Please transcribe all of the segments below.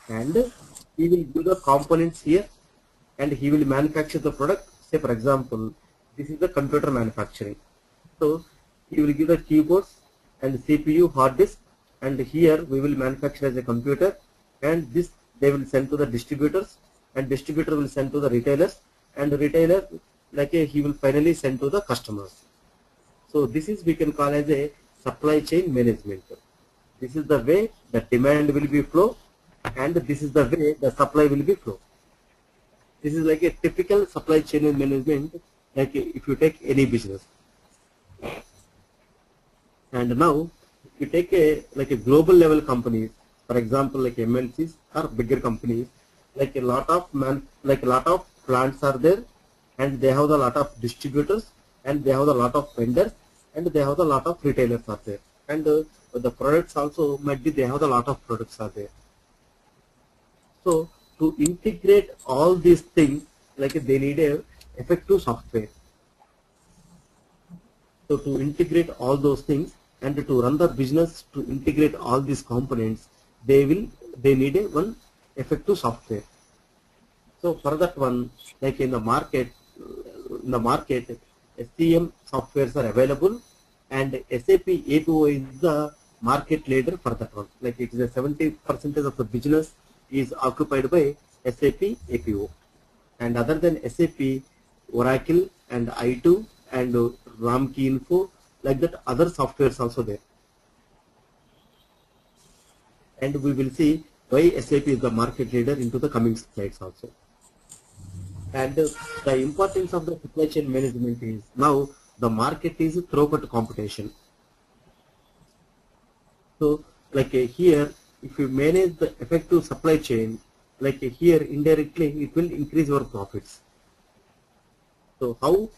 and he will give the components here, and he will manufacture the product. Say for example, this is the computer manufacturing. So he will give the keyboards and CPU, hard disk, and here we will manufacture as a computer, and this they will send to the distributors, and distributor will send to the retailers, and the retailer he will finally send to the customers. So this is we can call as a supply chain management. This is the way the demand will be flow, and this is the way the supply will be flow. This is like a typical supply chain management, like if you take any business. And now if you take a global level companies, for example like MNCs or bigger companies, like a lot of plants are there, and they have a lot of distributors, and they have a lot of vendors, and they have a lot of retailers are there, and the products also might be they have a lot of products are there. So to integrate all these things, they need a effective software. So to integrate all those things and to run the business, to integrate all these components, they need one effective software. So for that one, like in the market, SCM softwares are available, and SAP APO is the market leader for that one. Like it is a 70% of the business is occupied by SAP APO, and other than SAP, Oracle and i2 and Ramkey Info, like that other softwares also there. And we will see why SAP is the market leader into the coming slides also. And the importance of the supply chain management is now the market is throughput competition. So here, if you manage the effective supply chain, here indirectly it will increase your profits. So how,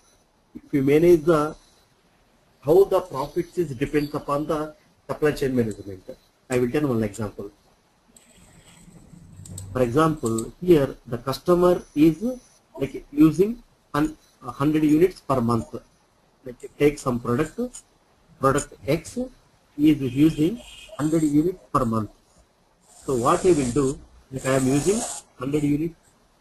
if you manage how the profits is depends upon the supply chain management. I will tell one example. For example, here the customer is using 100 units per month. Take some product X is using 100 units per month. So what I will do, I am using 100 units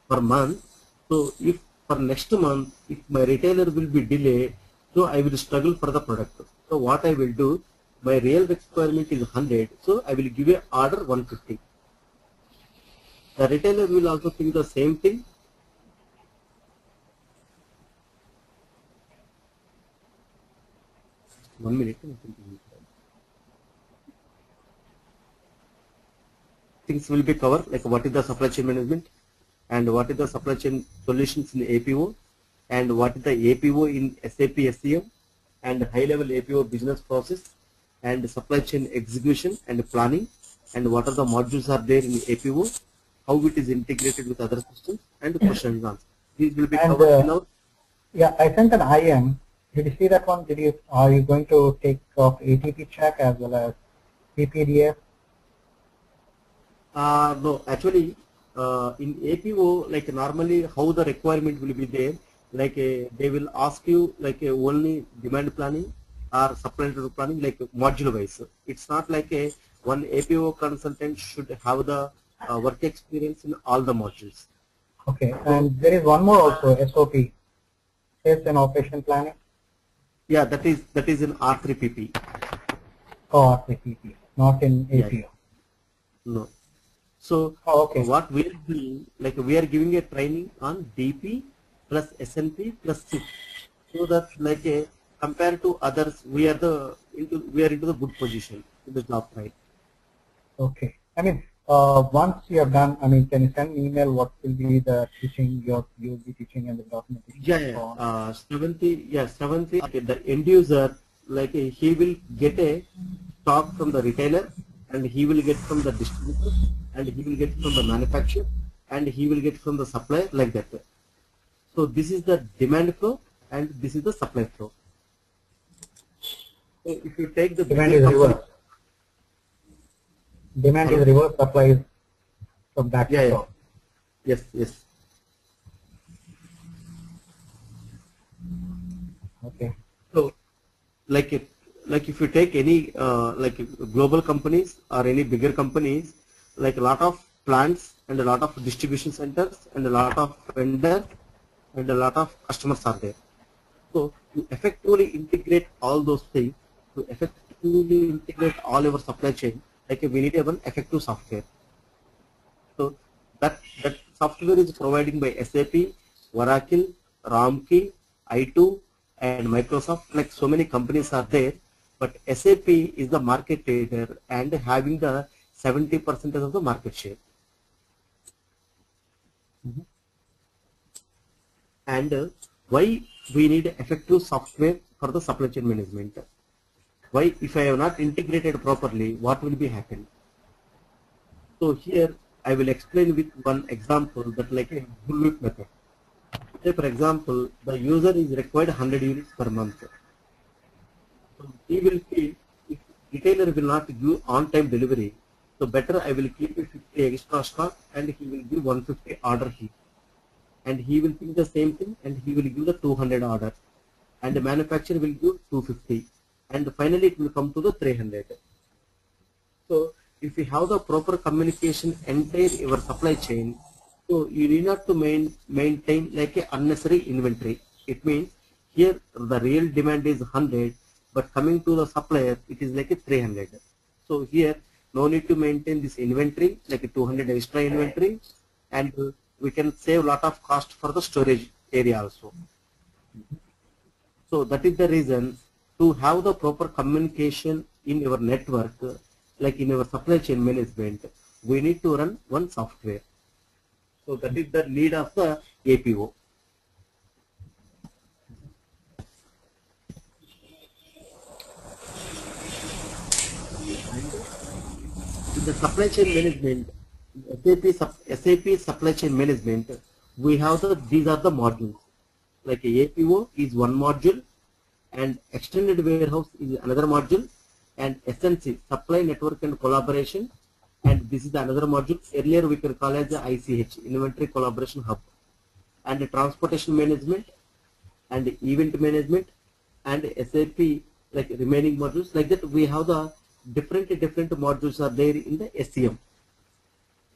per month. So if for next month, if my retailer will be delayed, so I will struggle for the product. So what I will do, my real requirement is 100, so I will give a order 150. The retailer will also think the same thing. One minute. Things will be covered, like what is the supply chain management, and what is the supply chain solutions in APO, and what is the APO in SAP SCM, and high level APO business process, and supply chain execution and planning, and what are the modules are there in APO, how it is integrated with other systems, and questions and answers. These will be covered in our. Yeah, I sent an IM. Did you see that one? Are you going to take off ATP check as well as PPDF? No, actually, in APO, normally how the requirement will be there, they will ask you only demand planning or supply chain planning, module wise. It's not like one APO consultant should have the work experience in all the modules. Okay, and there is one more also, SOP, sales and operation planning. Yeah, that is in R3PP. Oh, R3PP, not in APO. Yeah. No. So okay. What we are doing, we are giving a training on DP plus SNP plus SIP, so that compared to others, we are into the good position in the job, right? Okay. I mean, once you have done, can you send me email what will be the teaching you'll be teaching and the documentation? Yeah. 70. Okay, the end user, he will get a stock from the retailer, and he will get from the distributor, and he will get from the manufacturer, and he will get from the supplier, like that. So this is the demand flow, and this is the supply flow. So if you take the demand is reverse. Demand is reverse, supply is from back to top. Yes. Okay. So if you take any global companies or any bigger companies, a lot of plants and a lot of distribution centers and a lot of vendors and a lot of customers are there. So to effectively integrate all those things, to effectively integrate all our supply chain, like we need an effective software. So that software is provided by SAP, Oracle, Ramkey, i2, and Microsoft. Like so many companies are there, but SAP is the market leader and having the 70% of the market share. And why we need effective software for the supply chain management? Why, if I have not integrated properly, what will be happen? So here I will explain with one example, that like a bullwhip method. Say for example, the user is required 100 units per month. So he will feel if retailer will not give on-time delivery, so better I will keep 50 extra stock and he will give 150 order here. And he will think the same thing and he will give the 200 order. And the manufacturer will give 250. And finally it will come to the 300. So if you have the proper communication entire your supply chain, so you need not to maintain like a unnecessary inventory. It means here the real demand is 100, but coming to the supplier it is like a 300. So here no need to maintain this inventory like a 200 extra inventory, and we can save a lot of cost for the storage area also. So that is the reason to have the proper communication in your network, like in our supply chain management, we need to run one software. So that is the need of the APO. In the supply chain management, SAP supply chain management, we have these are the modules. Like a APO is one module, and extended warehouse is another module, and SNC, supply network and collaboration, and this is another module. Earlier we can call as the ICH, inventory collaboration hub, and the transportation management and event management and SAP, like remaining modules. Like that we have the different modules are there in the SCM.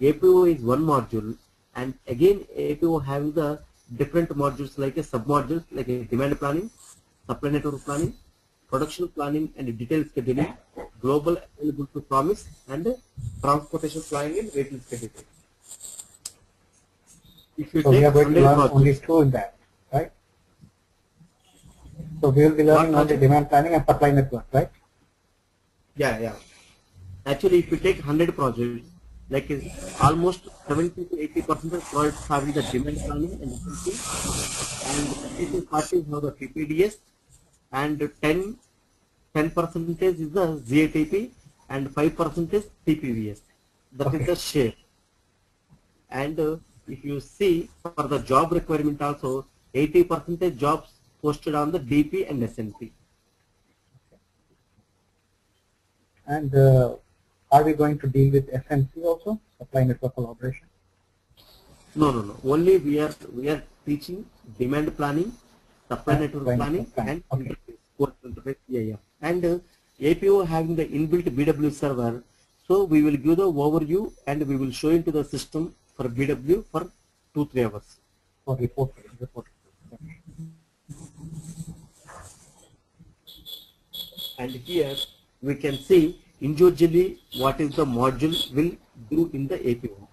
APO is one module, and again APO having the different modules like a sub-modules like a demand planning, supply network planning, production planning and detailed scheduling, global available to promise, and transportation planning and retail scheduling. If you so take we are going to learn projects, only two in that, right? So we will be learning only demand planning and supply network, right? Yeah. Actually, if you take 100 projects, like almost 70 to 80% of projects having the demand planning and efficiency, and 30 to 40 have the PPDS, and 10% is the ZATP, and 5% is PPVS. That is the share. And if you see for the job requirement also, 80% jobs posted on the DP and SNP. And are we going to deal with SNC also, supply network collaboration? No. Only we are teaching demand planning, supply network planning, and interface. Yeah. And APO having the inbuilt BW server. So we will give the overview and we will show into the system for BW for 2-3 hours. For report. And here we can see individually what is the module will do in the APO.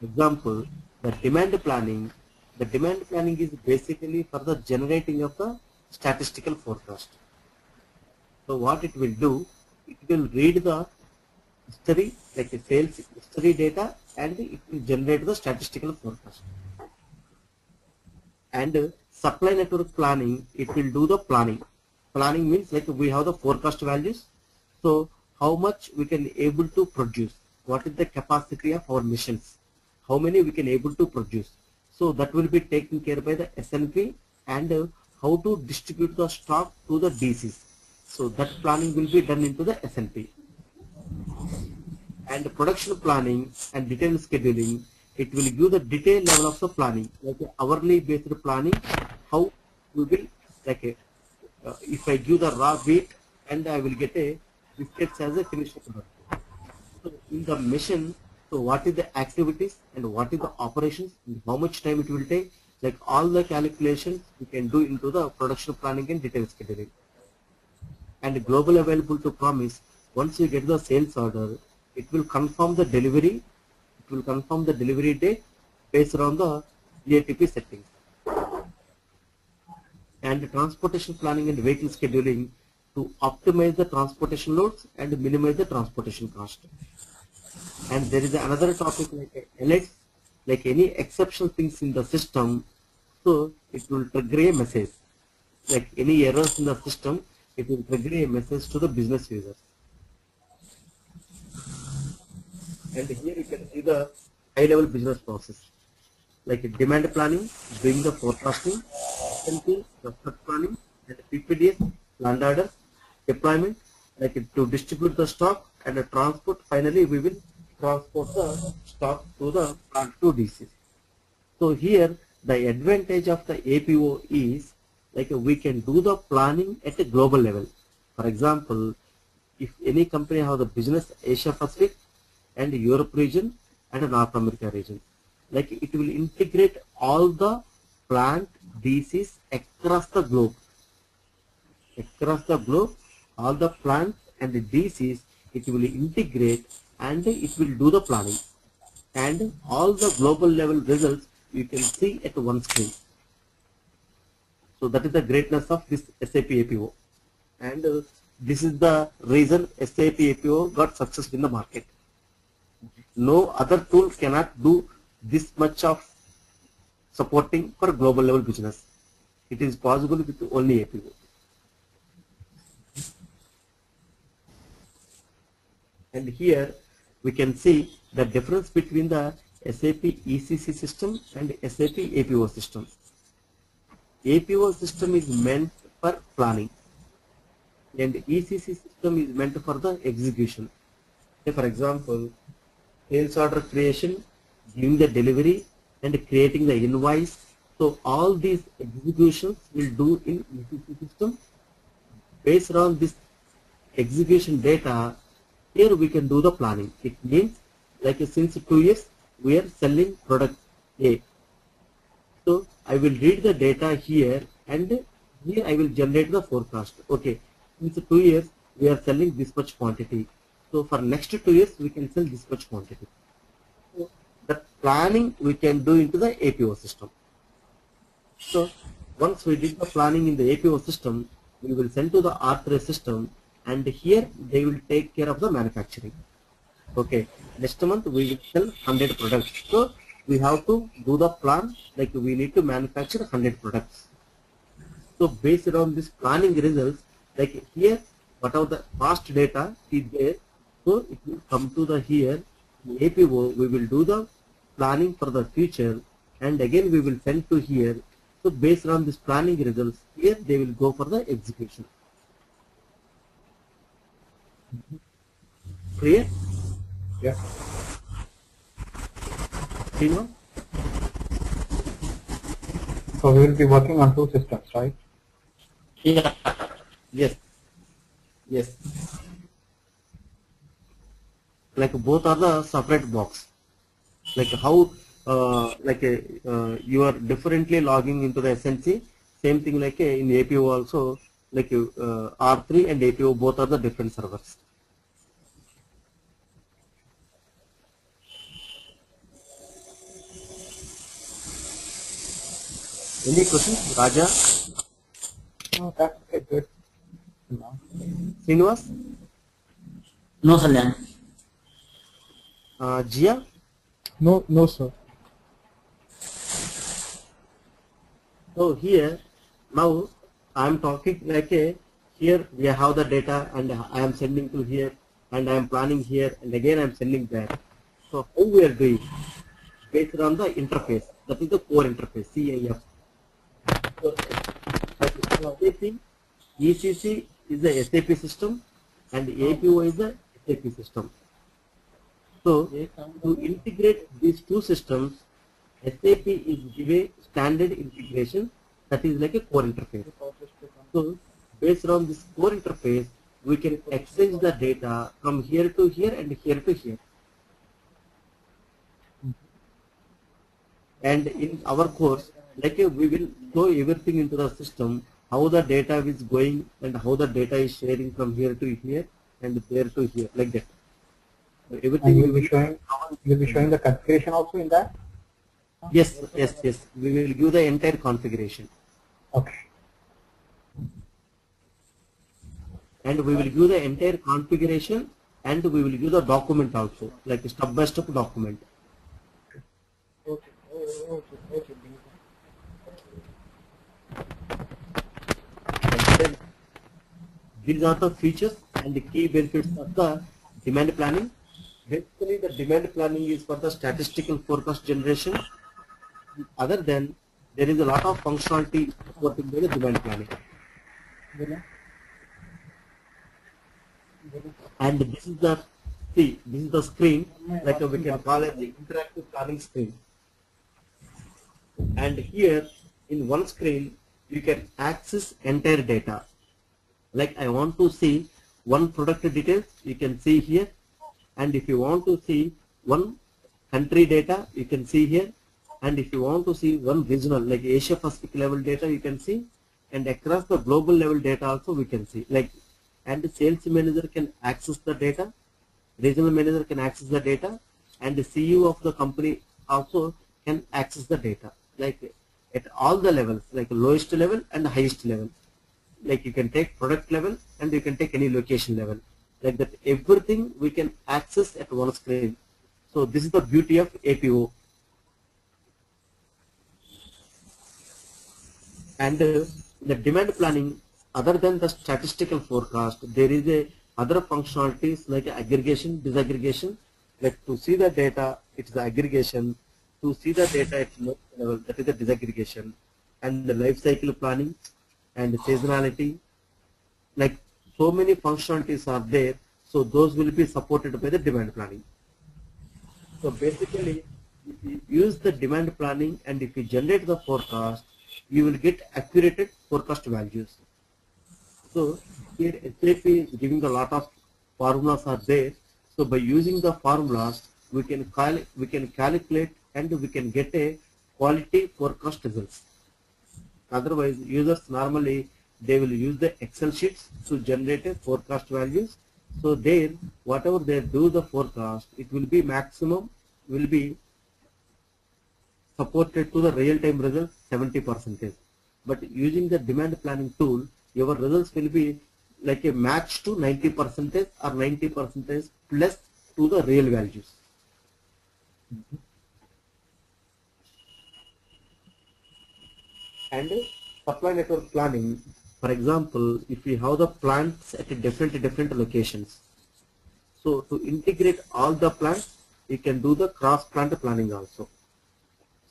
Example, the demand planning. The demand planning is basically for the generating of the statistical forecast. So what it will do, it will read the history, like the sales history data, and it will generate the statistical forecast. And supply network planning, it will do the planning. Planning means like we have the forecast values. So how much we can able to produce, what is the capacity of our machines, how many we can able to produce. So that will be taken care by the SNP, and how to distribute the stock to the DCs. So that planning will be done into the SNP. And production planning and detailed scheduling, it will give the detailed level of the planning, like hourly based planning, how we will, like if I give the raw wheat and I will get a biscuits as a finished product. So in the machine, So what is the activities and what is the operations and how much time it will take, like all the calculations we can do into the production planning and detail scheduling. And global available to promise, once you get the sales order, it will confirm the delivery, date based on the GATP settings. And transportation planning and vehicle scheduling to optimize the transportation loads and minimize the transportation cost. And there is another topic like alerts, like any exceptional things in the system, so it will trigger a message. Like any errors in the system, it will trigger a message to the business users. And here you can see the high-level business process, like demand planning, doing the forecasting, SNP, the stock planning, and PPDS, land order, deployment, like to distribute the stock and the transport. Finally, we will transport the stock to the plant to DC. So here, the advantage of the APO is like we can do the planning at a global level. For example, if any company have the business Asia Pacific and Europe region and North America region, like it will integrate all the plant DCs across the globe. All the plants and the DCs, it will integrate and it will do the planning. And all the global level results you can see at one screen. So that is the greatness of this SAP APO. And this is the reason SAP APO got success in the market. No other tool cannot do this much of supporting for global level business. It is possible with only APO. And here we can see the difference between the SAP ECC system and SAP APO system. APO system is meant for planning and ECC system is meant for the execution. Say for example, sales order creation, giving the delivery and creating the invoice. So all these executions will do in ECC system. Based on this execution data, here we can do the planning. It means like since 2 years we are selling product A. So I will read the data here and here I will generate the forecast. Okay, since 2 years we are selling this much quantity. So for next 2 years we can sell this much quantity. So the planning we can do into the APO system. So once we did the planning in the APO system, we will send to the R3 system and here they will take care of the manufacturing. Okay, next month we will sell 100 products. So we have to do the plan, like we need to manufacture 100 products. So based on this planning results, like here whatever the past data is there, so it will come to the here in APO. We will do the planning for the future and again we will send to here. So based on this planning results, here they will go for the execution. Clear? Yeah. Srinivas? So we will be working on 2 systems, right? Yeah. Yes. Yes. Like both are the separate box. Like how you are differently logging into the SNC. Same thing like in APO also, like R3 and APO both are the different servers. Any questions, Raja? No, that's okay, good. Srinivas? No, Salyan. Jia? No, sir. So here now I am talking like here we have the data and I am sending to here and I am planning here and again I am sending there. So how we are doing based on the interface, that is the core interface CIF. So SAP ECC is the SAP system and APO is the SAP system. So to integrate these 2 systems, SAP is give a standard integration that is like a core interface. So based on this core interface, we can exchange the data from here to here and here to here. And in our course, like we will show everything into the system, how the data is going and how the data is sharing from here to here and there to here, like that. So And everything you'll be showing the configuration also in that? Yes, yes, yes. We will give the entire configuration. Okay. And we will give the entire configuration and we will give the document also, like a step-by-step document. And then these are the features and the key benefits of the demand planning. Basically, the demand planning is for the statistical forecast generation. Other than, there is a lot of functionality supporting the demand planning. And this is the this is the screen, like we can call it the interactive planning screen. And here in one screen you can access entire data. Like I want to see one product details, you can see here. And if you want to see one country data, you can see here. And if you want to see one regional, like Asia Pacific level data, you can see. And across the global level data also we can see. Like, and the sales manager can access the data, regional manager can access the data, and the CEO of the company also can access the data. Like at all the levels, like lowest level and the highest level. Like you can take product level and you can take any location level. Like that, everything we can access at one screen. So this is the beauty of APO. And the demand planning, other than the statistical forecast, there is a other functionalities like aggregation, disaggregation. Like to see the data, it's the aggregation. To see the data at low level, that is the disaggregation. And the life cycle planning and seasonality. Like so many functionalities are there. So those will be supported by the demand planning. So basically, if you use the demand planning and if you generate the forecast, you will get accurate forecast values. So here SAP is giving a lot of formulas are there. So by using the formulas, we can calculate and we can get a quality forecast results. Otherwise, users normally they will use the Excel sheets to generate a forecast values. So there, whatever they do the forecast, it will be maximum will be supported to the real-time results 70%. But using the demand planning tool, your results will be like a match to 90% or 90% plus to the real values. And supply network planning, for example, if we have the plants at different locations, so to integrate all the plants, you can do the cross plant planning also.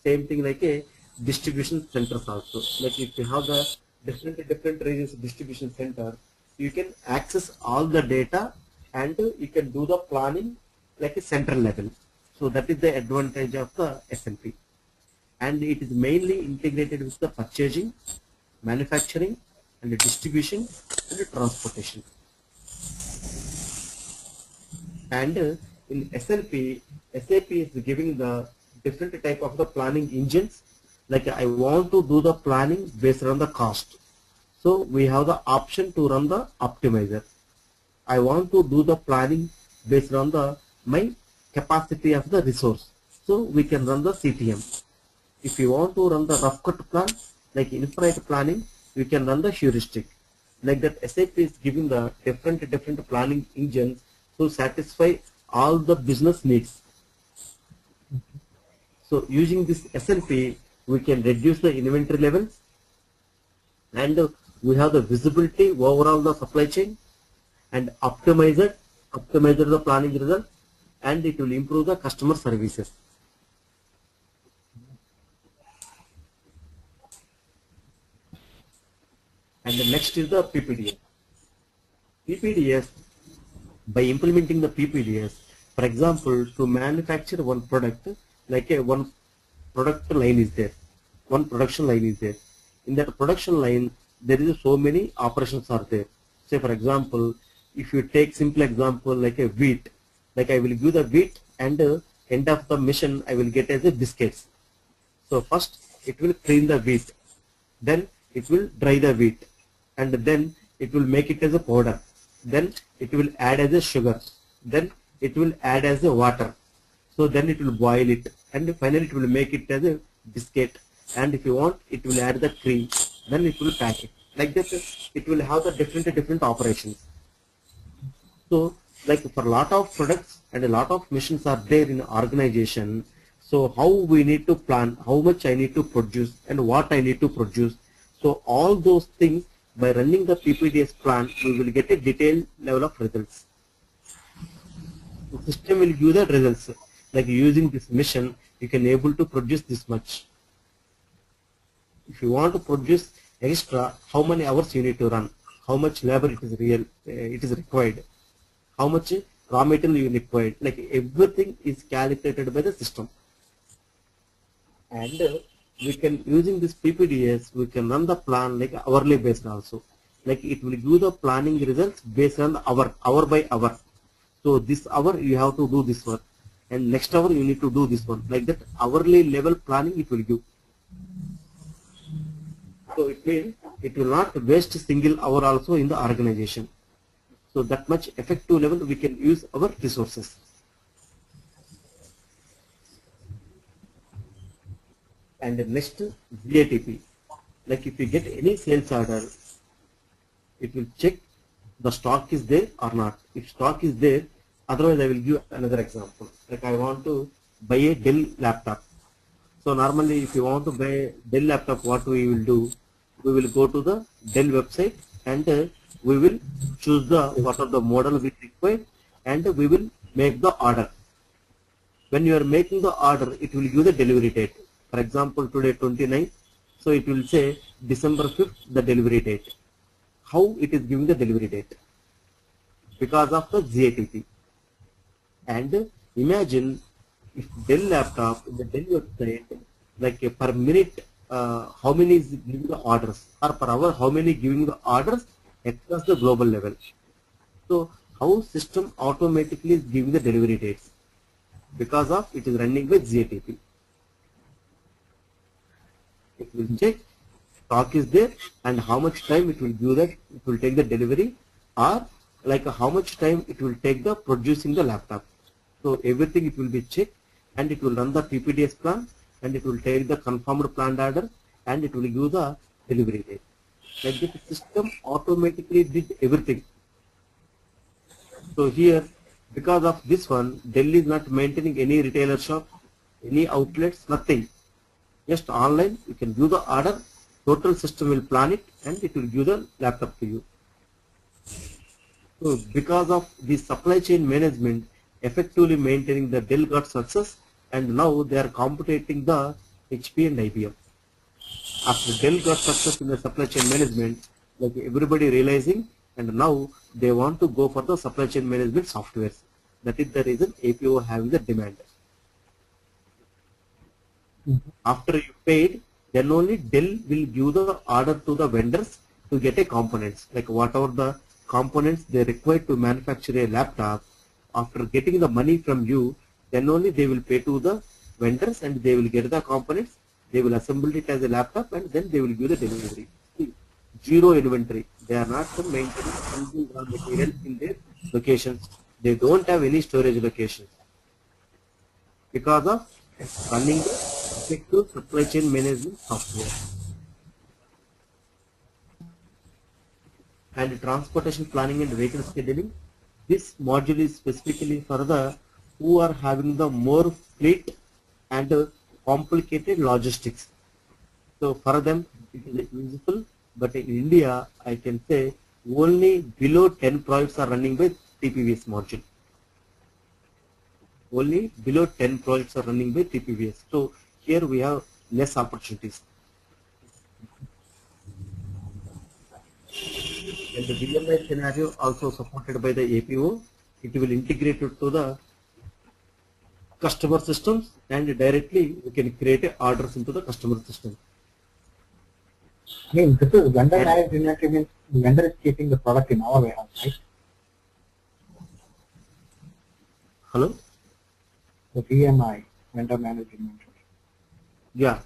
Same thing like a distribution centers also. Like if you have the different regions distribution center, you can access all the data and you can do the planning like a central level. So that is the advantage of the S&P. And it is mainly integrated with the purchasing, manufacturing, and the distribution and the transportation. And in SLP, SAP is giving the different type of the planning engines. Like I want to do the planning based on the cost. So we have the option to run the optimizer. I want to do the planning based on the my capacity of the resource. So we can run the CTM. If you want to run the rough cut plan, like infinite planning, you can run the heuristic. Like that, SAP is giving the different planning engines to satisfy all the business needs. So using this SLP, we can reduce the inventory levels, and we have the visibility overall the supply chain, and optimize the planning result, and it will improve the customer services. And the next is the PPDS. PPDS, by implementing the PPDS, for example, to manufacture one product, like one product line is there, one production line is there. In that production line, there is so many operations are there. Say for example, if you take simple example like a wheat, like I will give the wheat and end of the mission I will get as a biscuits. So first it will clean the wheat, then it will dry the wheat, and then it will make it as a powder, then it will add as a sugar, then it will add as a water. So then it will boil it, and finally it will make it as a biscuit, and if you want it will add the cream, then it will pack it. Like that it will have the different operations. So like for a lot of products and a lot of machines are there in organization. So how we need to plan, how much I need to produce and what I need to produce. So all those things, by running the PPDS plan, we will get a detailed level of results. The system will give the results. Like using this mission, you can able to produce this much. If you want to produce extra, how many hours you need to run, how much labor it is required, how much raw material you required, like everything is calculated by the system. And we can, using this PPDS, we can run the plan like hourly based also. Like it will give the planning results based on the hour by hour. So this hour you have to do this one, and next hour you need to do this one. Like that hourly level planning it will give. So it means it will not waste a single hour also in the organization. So that much effective level we can use our resources. And next, ZATP. Like if you get any sales order, it will check the stock is there or not. If stock is there, otherwise I will give another example. Like I want to buy a Dell laptop. So normally if you want to buy a Dell laptop, what we will do, we will go to the Dell website, and we will choose what are the model we require, and we will make the order. When you are making the order, it will give the delivery date. For example, today 29th, so it will say December 5th the delivery date. How it is giving the delivery date? Because of the ZATP. And imagine if Dell laptop, the Dell website, like per minute, how many is giving the orders, or per hour how many giving the orders across the global level. So how system automatically is giving the delivery dates? Because of it is running with ZATP. It will check stock is there and how much time it will give that, it will take the delivery, or like how much time it will take the producing the laptop. So everything it will be checked, and it will run the PPDS plan, and it will take the confirmed planned order, and it will give the delivery date. Like the system automatically did everything. So here, because of this one, Dell is not maintaining any retailer shop, any outlets, nothing. Just online, you can give the order, total system will plan it, and it will give the laptop to you. So because of the supply chain management, effectively maintaining, the Dell got success, and now they are competing the HP and IBM. After Dell got success in the supply chain management, like everybody realizing, and now they want to go for the supply chain management softwares. That is the reason APO having the demand. After you paid, then only Dell will give the order to the vendors to get a components, like whatever the components they require to manufacture a laptop. After getting the money from you, then only they will pay to the vendors, and they will get the components, they will assemble it as a laptop, and then they will give the delivery. Zero inventory. They are not maintaining any raw material in their locations. They don't have any storage locations because of running the effective supply chain management software. And transportation planning and vehicle scheduling. This module is specifically for the who are having the more fleet and complicated logistics. So for them it is useful, but in India I can say only below 10 projects are running by TPVS module. Only below 10 projects are running by TPVS. So here we have less opportunities. And the VMI scenario also supported by the APO. It will integrate it to the customer systems, and directly we can create orders into the customer system. I mean, this is vendor managed inventory, means the vendor is keeping the product in our warehouse, right? Hello? The VMI, vendor managed inventory. Yeah.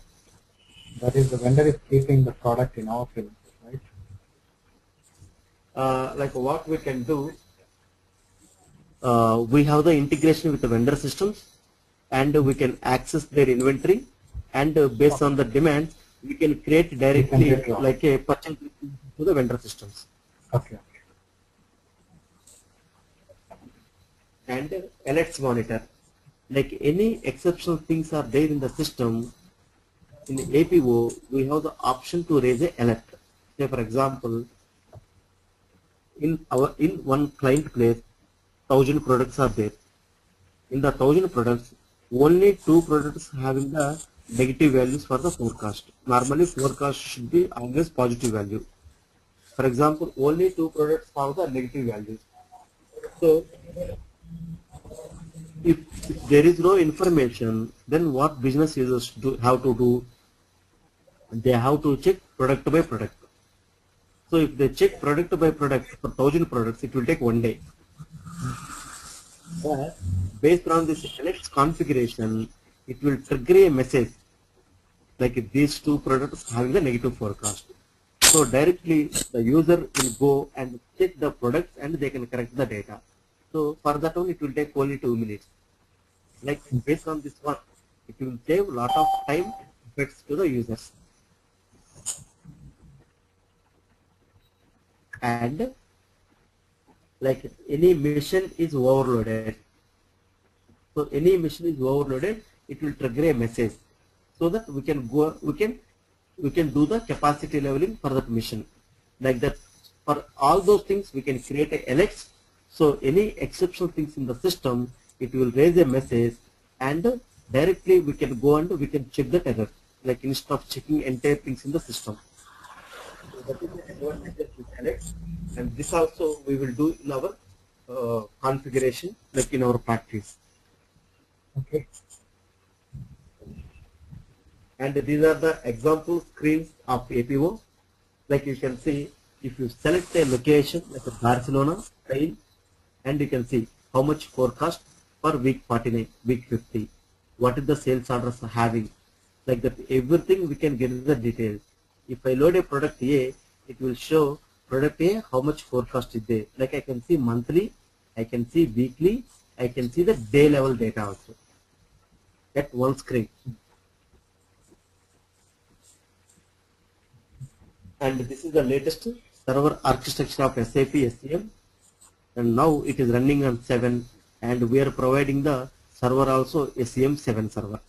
That is, the vendor is keeping the product in our premises, right? Like what we can do, we have the integration with the vendor systems, and we can access their inventory, and based on the demand, we can create directly withdraw. like a purchase to the vendor systems. Okay. And alerts monitor, like any exceptional things are there in the system. In the APO, we have the option to raise a alert. Say for example, in one client place, 1,000 products are there. In the 1,000 products, only 2 products having the negative values for the forecast. Normally, forecast should be always positive value. For example, only 2 products have the negative values. So, if there is no information, then what business users have to do? They have to check product by product. So, if they check product by product for 1,000 products, it will take 1 day. But based on this alerts configuration, it will trigger a message like if these 2 products having the negative forecast. So directly the user will go and check the products and they can correct the data. So for that one, it will take only 2 minutes. Like based on this one, it will save a lot of time effects to the users. And like any machine is overloaded. So any machine is overloaded, it will trigger a message so that we can do the capacity leveling for that machine. Like that, for all those things we can create a alerts. So any exceptional things in the system, it will raise a message, and directly we can go and we can check that error. Like instead of checking entire things in the system. So that is the advantage of alerts, and this also we will do in our configuration, like in our practice. Okay. And these are the example screens of APO. Like you can see, if you select a location like Barcelona, Spain, and you can see how much forecast for week 49, week 50, what is the sales orders having, like that everything we can get the details. If I load a product A, it will show product A how much forecast is there. Like I can see monthly, I can see weekly, I can see the day level data also at one screen. And this is the latest server architecture of SAP SCM, and now it is running on 7, and we are providing the server also SCM 7 server.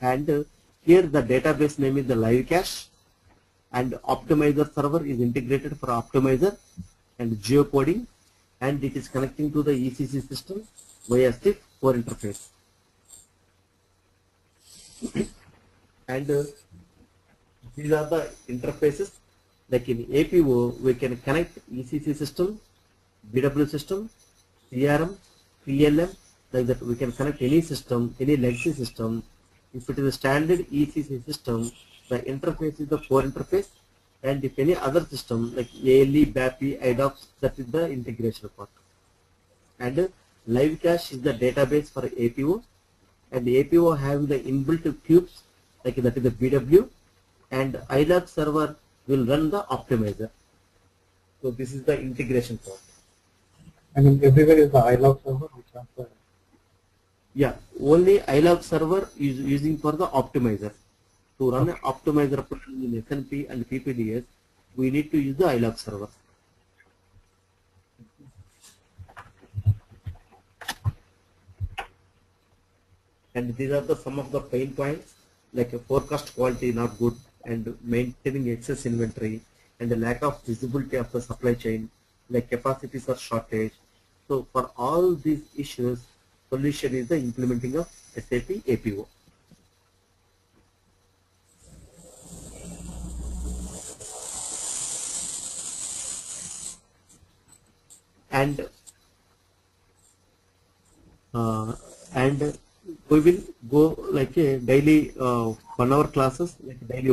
And here the database name is the live cache, and optimizer server is integrated for optimizer and geocoding, and it is connecting to the ECC system via SIF core interface. And these are the interfaces. Like in APO, we can connect ECC system, BW system, CRM, PLM, like that we can connect any system, any legacy system. If it is a standard ECC system, the interface is the core interface, and if any other system like ALE, BAPI, IDOCS, that is the integration part. And live cache is the database for APO, and the APO having the inbuilt cubes, like that is the BW, and iLog server will run the optimizer. So this is the integration part. I mean, everywhere is the iLog server, which answer. Yeah, only iLog server is using for the optimizer. To run an optimizer in SNP and PPDS, we need to use the iLog server. And these are the some of the pain points, like a forecast quality not good, and maintaining excess inventory, and the lack of visibility of the supply chain, like capacities or shortage. So for all these issues, solution is the implementing of SAP APO. And we will go like a daily 1 hour classes, like daily